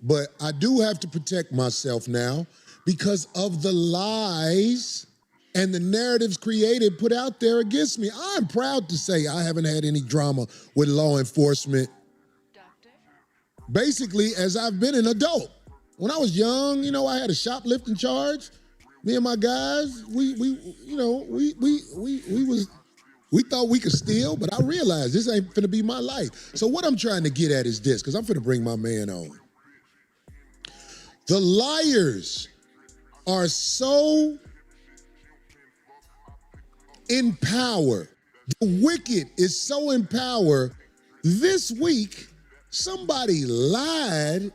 but I do have to protect myself now because of the lies and the narratives created, put out there against me. I'm proud to say I haven't had any drama with law enforcement, basically, as I've been an adult. When I was young, I had a shoplifting charge. Me and my guys, we thought we could steal, but I realized this ain't finna be my life. So what I'm trying to get at is this, because I'm finna bring my man on. The liars are so in power. The wicked is so in power. This week, somebody lied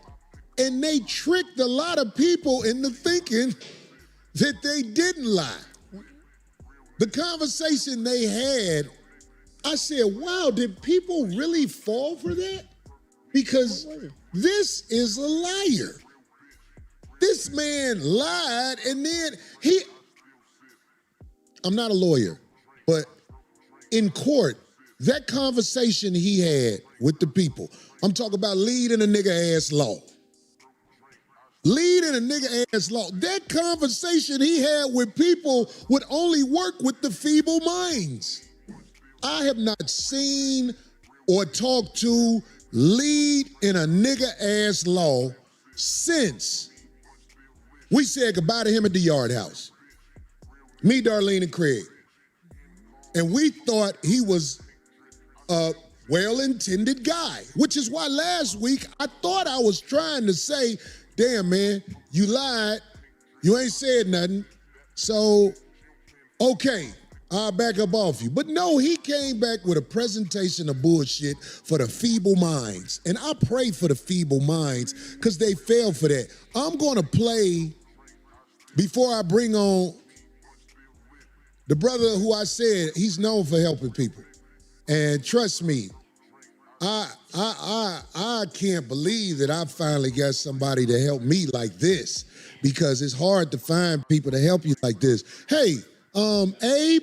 and they tricked a lot of people into thinking that they didn't lie. The conversation they had, I said, wow, did people really fall for that? Because this is a liar. This man lied and then I'm not a lawyer, but in court, that conversation he had with the people, I'm talking about leading a nigga ass law. Leading a nigga ass law. That conversation he had with people would only work with the feeble minds. I have not seen or talked to lead in a nigga ass law since we said goodbye to him at the Yard House. Me, Darlene, and Craig. And we thought he was a well-intended guy, which is why last week I thought I was trying to say, damn, man, you lied. You ain't said nothing. So, okay, I'll back up off you. But no, he came back with a presentation of bullshit for the feeble minds. And I pray for the feeble minds because they fell for that. I'm going to play, before I bring on the brother who I said he's known for helping people. And trust me, I can't believe that I finally got somebody to help me like this, because it's hard to find people to help you like this. Hey, Abe,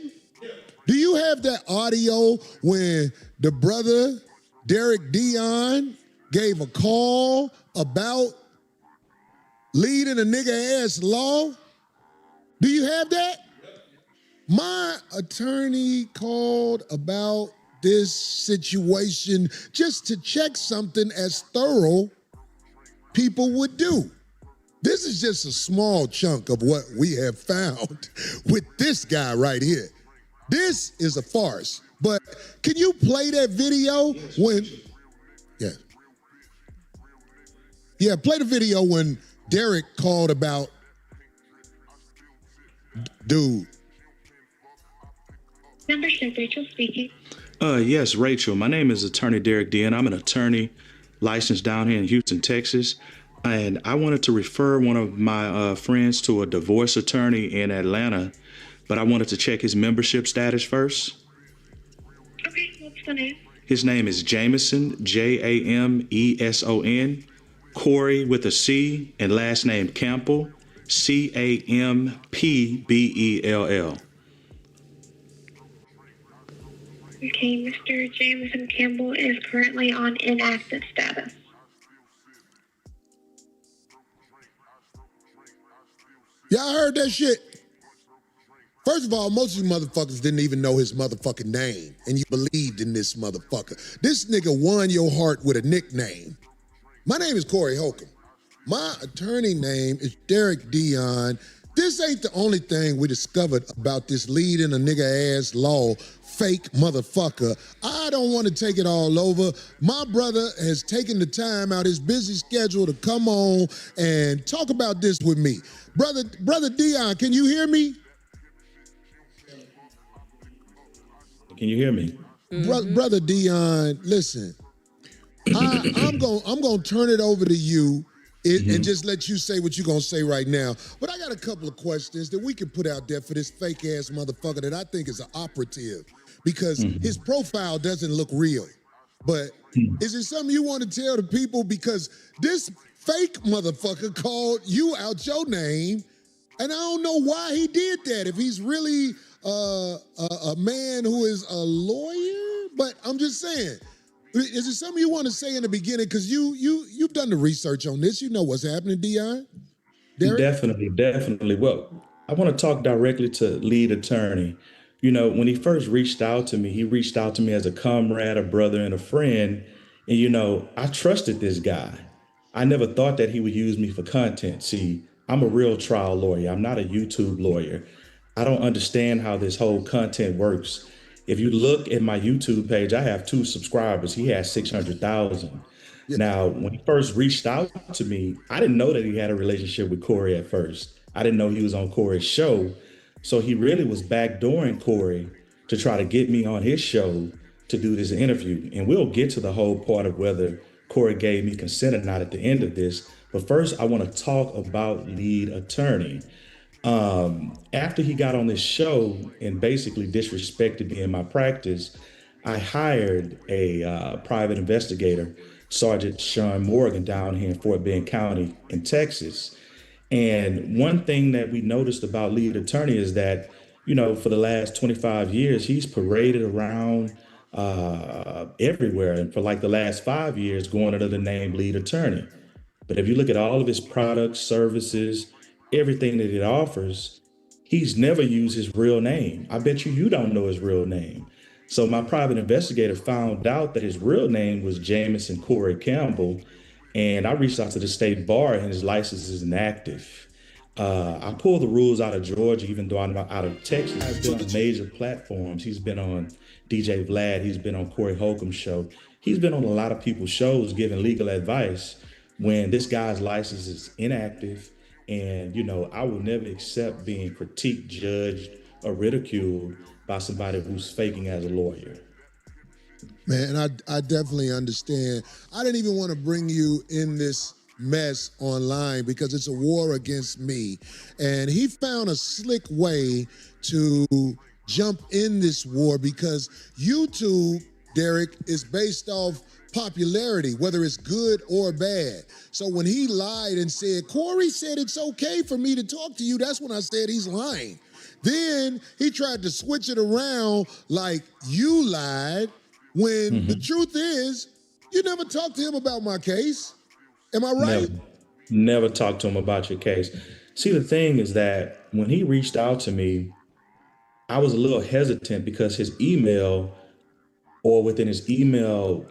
do you have that audio when the brother Derek Dion gave a call about leading a nigga ass law? Do you have that? My attorney called about this situation just to check something as thorough people would do. This is just a small chunk of what we have found with this guy right here. This is a farce. But can you play that video when, play the video when Derek called about dude. Membership, Rachel speaking. Yes, Rachel. My name is Attorney Derek Dion. I'm an attorney licensed down here in Houston, Texas. And I wanted to refer one of my friends to a divorce attorney in Atlanta, but I wanted to check his membership status first. Okay, what's the name? His name is Jameson, Jameson. Corey with a C, and last name Campbell, Campbell. Okay, Mr. Jameson Campbell is currently on inactive status. Y'all heard that shit? First of all, most of you motherfuckers didn't even know his motherfucking name, and you believed in this motherfucker. This nigga won your heart with a nickname. My name is Corey Holcomb. My attorney name is Derek Dion. This ain't the only thing we discovered about this leading a nigga ass law fake motherfucker. I don't want to take it all over. My brother has taken the time out his busy schedule to come on and talk about this with me. Brother Dion, can you hear me? Can you hear me? Brother Dion, listen. I'm gonna turn it over to you and just let you say what you're gonna say right now. But I got a couple of questions that we can put out there for this fake ass motherfucker that I think is an operative, because his profile doesn't look real. But is it something you want to tell the people? Because this fake motherfucker called you out your name, and I don't know why he did that. If he's really a man who is a lawyer, but I'm just saying, Is it something you want to say in the beginning? Because you've done the research on this. You know what's happening, Dion. Derek? Definitely. Well, I want to talk directly to lead attorney. When he first reached out to me, he reached out to me as a comrade, a brother, and a friend. And, I trusted this guy. I never thought that he would use me for content. See, I'm a real trial lawyer. I'm not a YouTube lawyer. I don't understand how this whole content works. If you look at my YouTube page, I have 2 subscribers. He has 600,000. Yeah. Now, when he first reached out to me, I didn't know that he had a relationship with Corey at first. I didn't know he was on Corey's show. So he really was backdooring Corey to try to get me on his show to do this interview. And we'll get to the whole part of whether Corey gave me consent or not at the end of this. But first, I want to talk about lead attorney. After he got on this show and basically disrespected me in my practice, I hired a private investigator, Sergeant Sean Morgan, down here in Fort Bend County in Texas. And one thing that we noticed about lead attorney is that, for the last 25 years, he's paraded around everywhere. And for like the last 5 years, going under the name lead attorney. But if you look at all of his products, services, everything that it offers, he's never used his real name. I bet you don't know his real name. So my private investigator found out that his real name was Jamison Corey Campbell. And I reached out to the state bar and his license is inactive. I pulled the rules out of Georgia, even though I'm out of Texas. He's been on major platforms. He's been on DJ Vlad. He's been on Corey Holcomb's show. He's been on a lot of people's shows giving legal advice when this guy's license is inactive. And, I will never accept being critiqued, judged, or ridiculed by somebody who's faking as a lawyer. Man, I definitely understand. I didn't even want to bring you in this mess online because it's a war against me. And he found a slick way to jump in this war because YouTube, Derek, is based off popularity, whether it's good or bad. So when he lied and said, Corey said it's okay for me to talk to you, that's when I said he's lying. Then he tried to switch it around like you lied when the truth is you never talked to him about my case. Am I right? Never talked to him about your case. See, the thing is that when he reached out to me, I was a little hesitant because his email or within his email,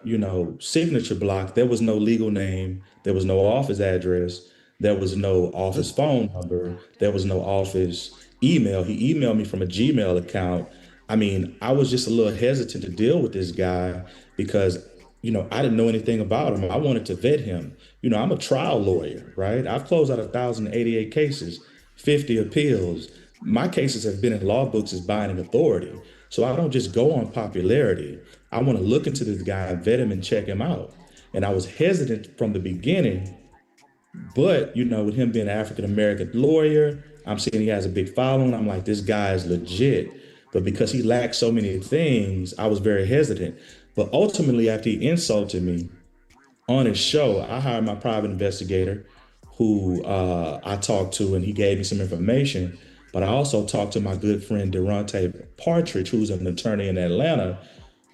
signature block, there was no legal name. There was no office address. There was no office phone number. There was no office email. He emailed me from a Gmail account. I mean, I was just a little hesitant to deal with this guy because, I didn't know anything about him. I wanted to vet him. I'm a trial lawyer, right? I've closed out 1,088 cases, 50 appeals. My cases have been in law books as binding authority. So I don't just go on popularity. I want to look into this guy and vet him and check him out. And I was hesitant from the beginning, but, with him being an African-American lawyer, I'm seeing he has a big following. I'm like, this guy is legit. But because he lacked so many things, I was very hesitant. But ultimately, after he insulted me on his show, I hired my private investigator who I talked to, and he gave me some information. But I also talked to my good friend, Durante Partridge, who's an attorney in Atlanta,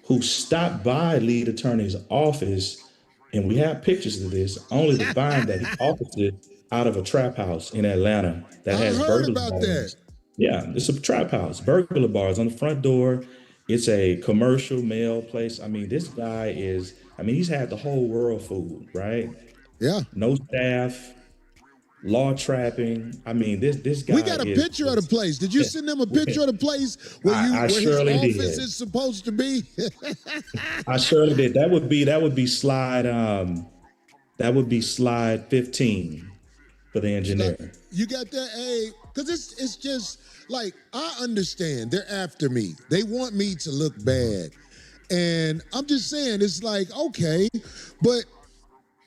who stopped by lead attorney's office. And we have pictures of this, only to find that he operated out of a trap house in Atlanta that has burglar bars. That. Yeah, it's a trap house, burglar bars on the front door. It's a commercial mail place. I mean, this guy he's had the whole world fooled, right? Yeah. No staff, law trapping. I mean, this guy. We got a picture of the place. Did you send them a picture of the place where his office is supposed to be? I surely did. That would be slide. That would be slide 15 for the engineer. You got that? Hey, because it's just like, I understand they're after me. They want me to look bad. And I'm just saying, it's like, okay, but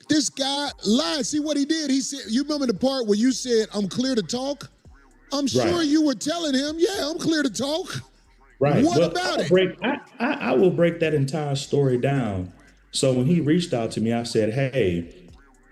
this guy lied. See what he did? He said, you remember the part where you said, I'm clear to talk? I'm sure you were telling him, yeah, I'm clear to talk. Right. What about it? I will break that entire story down. So when he reached out to me, I said, hey,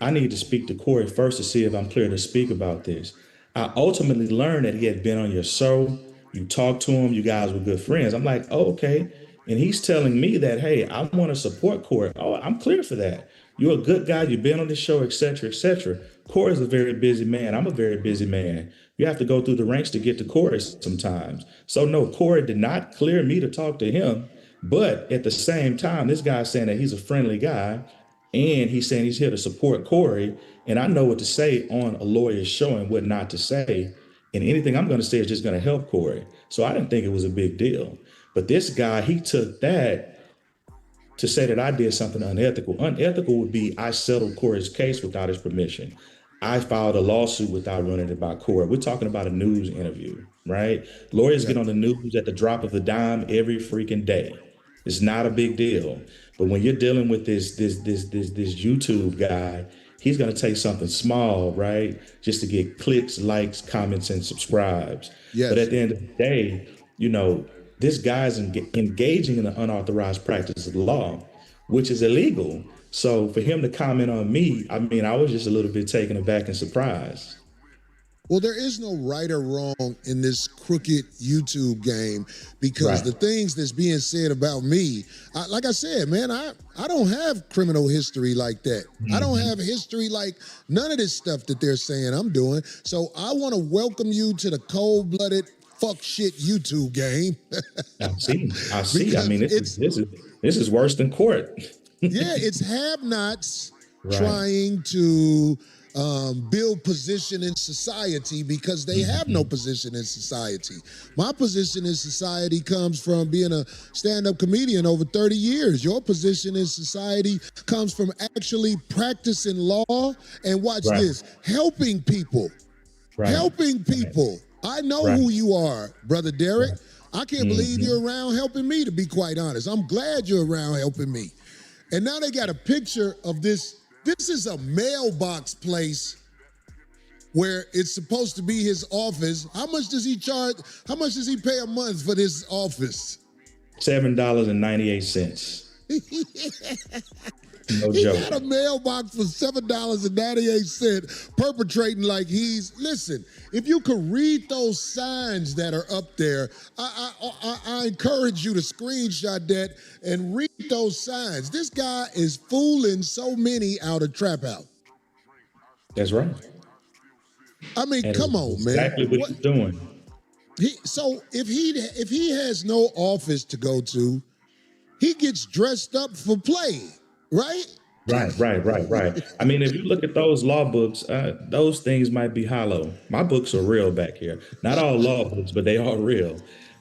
I need to speak to Corey first to see if I'm clear to speak about this. I ultimately learned that he had been on your show. You talked to him. You guys were good friends. I'm like, oh, okay. And he's telling me that, hey, I want to support Corey. Oh, I'm clear for that. You're a good guy. You've been on the show, et cetera, et cetera. Corey's a very busy man. I'm a very busy man. You have to go through the ranks to get to Corey sometimes. So no, Corey did not clear me to talk to him. But at the same time, this guy's saying that he's a friendly guy and he's saying he's here to support Corey. And I know what to say on a lawyer's show and what not to say. And anything I'm going to say is just going to help Corey. So I didn't think it was a big deal. But this guy, he took that to say that I did something unethical. Unethical would be I settled Corey's case without his permission. I filed a lawsuit without running it by Corey. We're talking about a news interview, right? Lawyers get on the news at the drop of a dime every freaking day. It's not a big deal. But when you're dealing with this YouTube guy, he's going to take something small, right? Just to get clicks, likes, comments, and subscribes. Yes. But at the end of the day, this guy's engaging in the unauthorized practice of law, which is illegal. So for him to comment on me, I mean, I was just a little bit taken aback and surprised. Well, there is no right or wrong in this crooked YouTube game because the things that's being said about me, like I said, man, I don't have criminal history like that. I don't have history like none of this stuff that they're saying I'm doing. So I want to welcome you to the cold-blooded fuck shit YouTube game. I see. I mean, this is worse than court. Yeah, it's have-nots trying to build position in society because they have no position in society. My position in society comes from being a stand-up comedian over 30 years. Your position in society comes from actually practicing law and watch this, helping people. Helping people. I know who you are, Brother Derek. I can't believe you're around helping me, to be quite honest. I'm glad you're around helping me. And now they got a picture of this. This is a mailbox place where it's supposed to be his office. How much does he charge? How much does he pay a month for this office? $7.98. No he joke. Got a mailbox for $7.98, perpetrating like listen, if you could read those signs that are up there, I encourage you to screenshot that and read those signs. This guy is fooling so many out of Trap House. That's right. I mean, come on, man. Exactly what he's doing. So if he has no office to go to, he gets dressed up for play. Right? Right. I mean, if you look at those law books, those things might be hollow. My books are real back here. Not all law books, but they are real.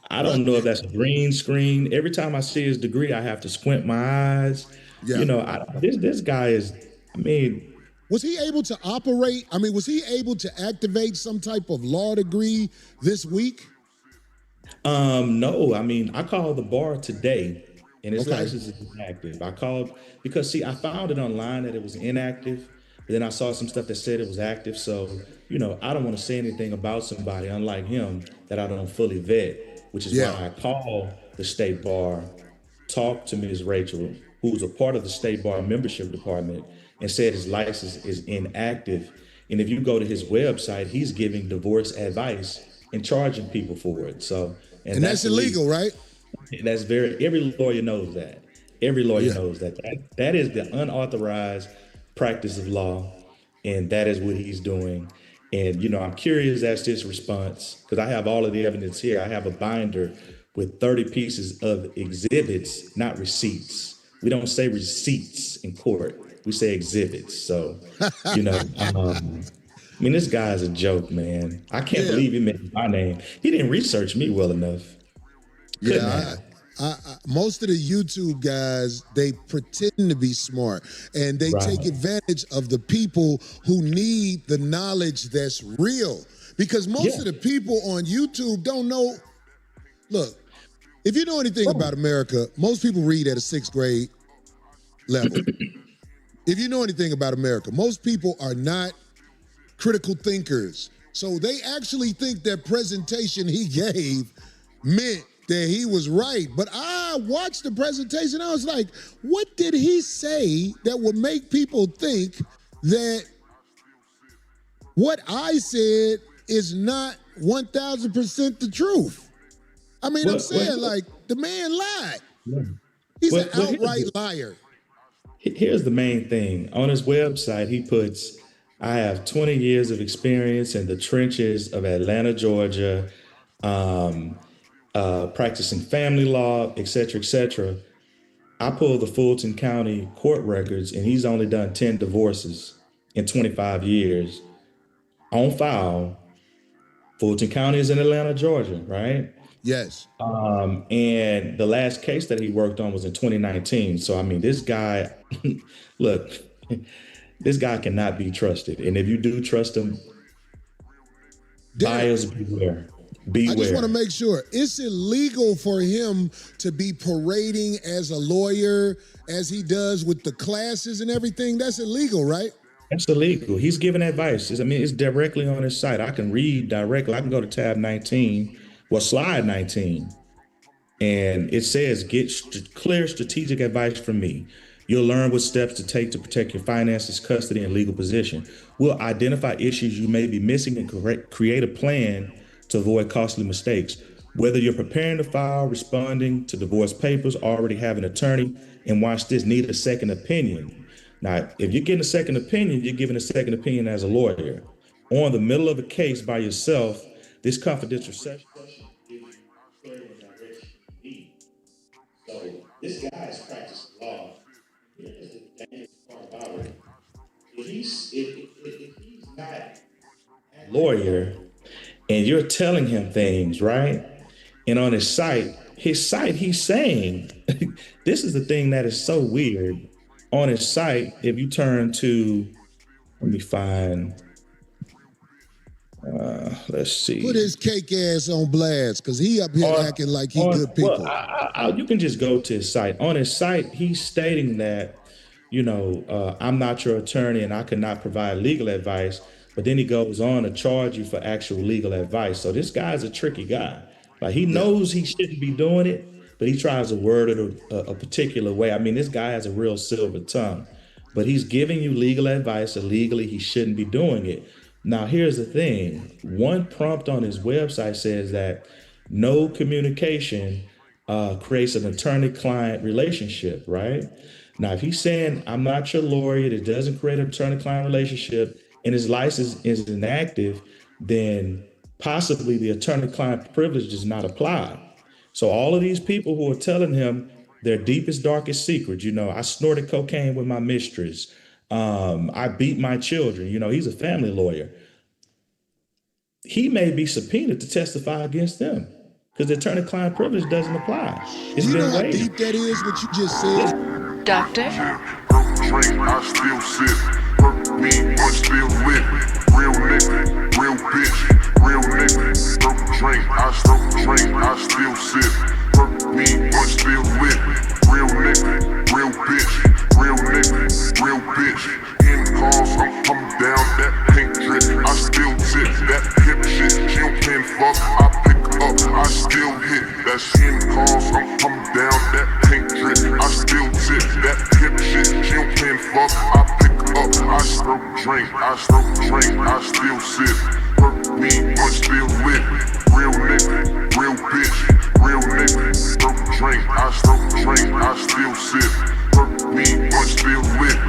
I don't know if that's a green screen. Every time I see his degree, I have to squint my eyes. Yeah. This guy is, I mean. Was he able to operate? I mean, was he able to activate some type of law degree this week? No. I mean, I called the bar today. And his license is inactive. I called because, I found it online that it was inactive. But then I saw some stuff that said it was active. So, I don't want to say anything about somebody, unlike him, that I don't fully vet, which is why I called the state bar, talked to Ms. Rachel, who's a part of the state bar membership department, and said his license is inactive. And if you go to his website, he's giving divorce advice and charging people for it. So, and that's illegal, right? That's every lawyer knows that. Every lawyer knows that. That is the unauthorized practice of law, and that is what he's doing. And, I'm curious as to his response, because I have all of the evidence here. I have a binder with 30 pieces of exhibits, not receipts. We don't say receipts in court. We say exhibits. So, I mean, this guy's a joke, man. I can't believe he mentioned my name. He didn't research me well enough. Most of the YouTube guys, they pretend to be smart and they take advantage of the people who need the knowledge that's real. Because most of the people on YouTube don't know. Look, if you know anything about America, most people read at a 6th grade level. If you know anything about America, most people are not critical thinkers. So they actually think that presentation he gave meant that he was right. But I watched the presentation. I was like, what did he say that would make people think that what I said is not 1,000% the truth? I mean, I'm saying like the man lied. He's Well, an well outright liar. here's the main thing. On his website, he puts, I have 20 years of experience in the trenches of Atlanta, Georgia, um, practicing family law, et cetera, et cetera. I pulled the Fulton County court records, and he's only done 10 divorces in 25 years on file. Fulton County is in Atlanta, Georgia, right? Yes. And the last case that he worked on was in 2019. So, I mean, this guy, look, this guy cannot be trusted. And if you do trust him, Derek, buyers beware. I just want to Beware. make sure it's illegal for him to be parading as a lawyer as he does with the classes and everything. That's illegal, right? That's illegal. He's giving advice. I mean, it's directly on his site. I can read directly. I can go to tab 19, well, slide 19. And it says, get clear strategic advice from me. You'll learn what steps to take to protect your finances, custody, and legal position. We'll identify issues you may be missing and create a plan to avoid costly mistakes. Whether you're preparing to file, responding to divorce papers, already have an attorney, and watch this, need a second opinion. Now, if you're getting a second opinion, you're giving a second opinion as a lawyer. Or in the middle of a case by yourself, this confidential session. So this guy is practicing law. Here's the dangerous part about it. If he's not a lawyer and you're telling him things, right? And on his site, he's saying, this is the thing that is so weird. On his site, if you turn to, let me find, let's see. Put his cake ass on blast, because he up here acting like he good people. Well, you can just go to his site. On his site, he's stating that, I'm not your attorney and I cannot provide legal advice. But then he goes on to charge you for actual legal advice. So this guy's a tricky guy. Like, he knows he shouldn't be doing it, but he tries to word it a particular way. I mean, this guy has a real silver tongue, but he's giving you legal advice illegally. He shouldn't be doing it. Now, here's the thing. One prompt on his website says that no communication creates an attorney-client relationship, right? Now, if he's saying, I'm not your lawyer, it doesn't create an attorney-client relationship, and his license is inactive, then possibly the attorney-client privilege does not apply. So all of these people who are telling him their deepest, darkest secrets, I snorted cocaine with my mistress, I beat my children, he's a family lawyer. He may be subpoenaed to testify against them because the attorney-client privilege doesn't apply. It's You know been how waived. deep that is, what you just said? Doctor? Drink, I still sip. Weed, but still lit. Real nigga, real bitch, real nigga. Drink, I still sip. Weed, but still lit. Real nigga, real bitch, real nigga, real bitch. In cars, I'm coming down that pink drip. I still tip that hip shit. She don't pin fuck, I pick up, I still hit. That's in cars, I'm coming down that pink drip. I still tip that hip shit. She don't pin fuck, I pick up, I still drink, I still sip. Weed, but still lit. Real nigga, real bitch, real nigga. Drink, I still sip. Weed, but still lit.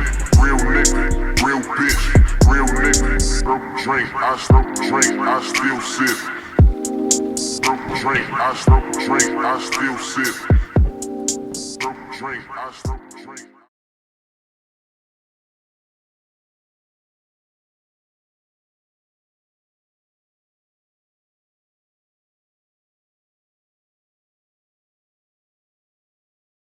Real nigga, real bitch, real nigga. Drink, I still sip. Drink, I still sip. Drink, I still